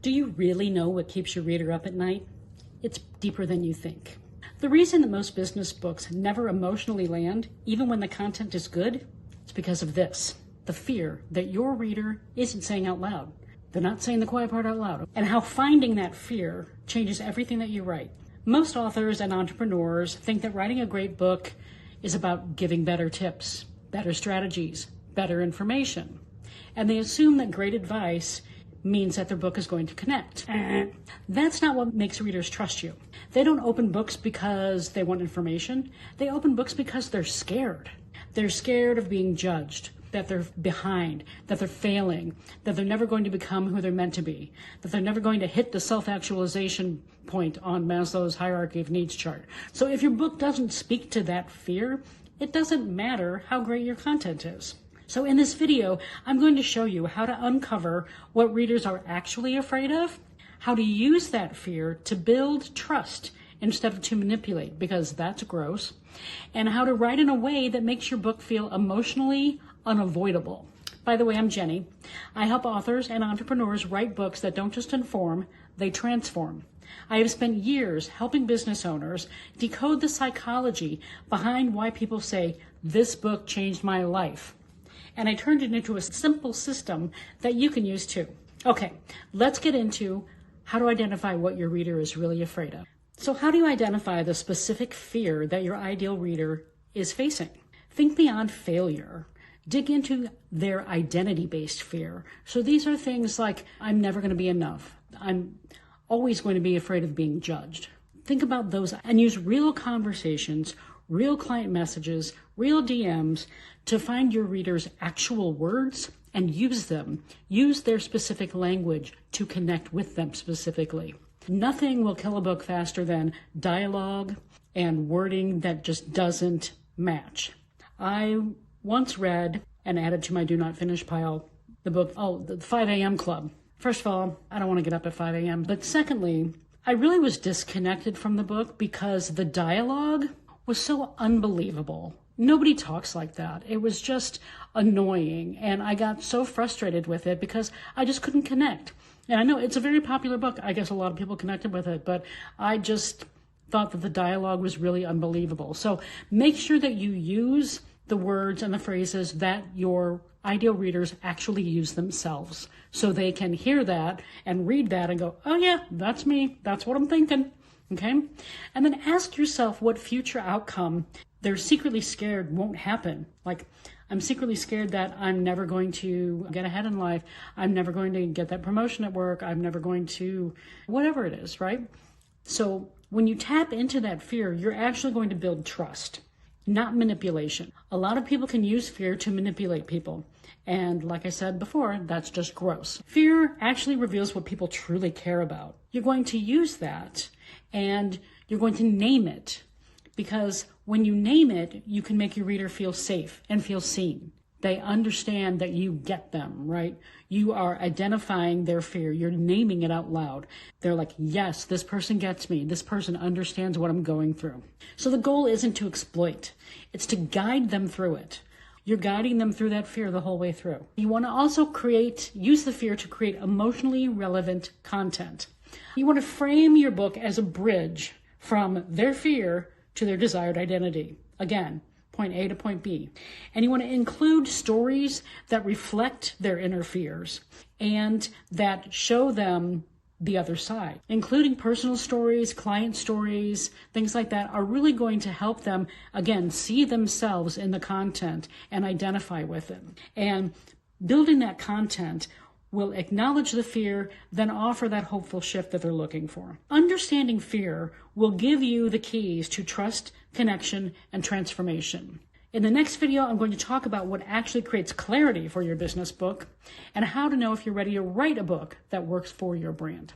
Do you really know what keeps your reader up at night? It's deeper than you think. The reason that most business books never emotionally land, even when the content is good, is because of this: the fear that your reader isn't saying out loud. They're not saying the quiet part out loud. And how finding that fear changes everything that you write. Most authors and entrepreneurs think that writing a great book is about giving better tips, better strategies, better information. And they assume that great advice means that their book is going to connect. That's not what makes readers trust you. They don't open books because they want information. They open books because they're scared. They're scared of being judged, that they're behind, that they're failing, that they're never going to become who they're meant to be, that they're never going to hit the self-actualization point on Maslow's hierarchy of needs chart. So if your book doesn't speak to that fear, it doesn't matter how great your content is. So in this video, I'm going to show you how to uncover what readers are actually afraid of, how to use that fear to build trust instead of to manipulate, because that's gross, and how to write in a way that makes your book feel emotionally unavoidable. By the way, I'm Jenny. I help authors and entrepreneurs write books that don't just inform, they transform. I have spent years helping business owners decode the psychology behind why people say, "This book changed my life." And I turned it into a simple system that you can use too. Okay, let's get into how to identify what your reader is really afraid of. So how do you identify the specific fear that your ideal reader is facing? Think beyond failure. Dig into their identity-based fear. So these are things like, I'm never going to be enough. I'm always going to be afraid of being judged. Think about those and use real conversations, real client messages, real DMs to find your reader's actual words and use them. Use their specific language to connect with them specifically. Nothing will kill a book faster than dialogue and wording that just doesn't match. I once read and added to my do not finish pile the book, the 5 a.m. Club. First of all, I don't want to get up at 5 a.m. But secondly, I really was disconnected from the book because the dialogue was so unbelievable. Nobody talks like that. It was just annoying. And I got so frustrated with it because I just couldn't connect. And I know it's a very popular book. I guess a lot of people connected with it, but I just thought that the dialogue was really unbelievable. So make sure that you use the words and the phrases that your ideal readers actually use themselves, so they can hear that and read that and go, oh yeah, that's me. That's what I'm thinking. Okay. And then ask yourself what future outcome they're secretly scared won't happen. Like, I'm secretly scared that I'm never going to get ahead in life. I'm never going to get that promotion at work. I'm never going to, whatever it is, right? So when you tap into that fear, you're actually going to build trust, not manipulation. A lot of people can use fear to manipulate people. And like I said before, that's just gross. Fear actually reveals what people truly care about. You're going to use that and you're going to name it, because when you name it, you can make your reader feel safe and feel seen. They understand that you get them, right? You are identifying their fear. You're naming it out loud. They're like, yes, this person gets me. This person understands what I'm going through. So the goal isn't to exploit. It's to guide them through it. You're guiding them through that fear the whole way through. You want to also use the fear to create emotionally relevant content. You want to frame your book as a bridge from their fear to their desired identity. Again, point A to point B. And you want to include stories that reflect their inner fears and that show them the other side. Including personal stories, client stories, things like that are really going to help them, again, see themselves in the content and identify with it. And building that content will acknowledge the fear, then offer that hopeful shift that they're looking for. Understanding fear will give you the keys to trust, connection, and transformation. In the next video, I'm going to talk about what actually creates clarity for your business book and how to know if you're ready to write a book that works for your brand.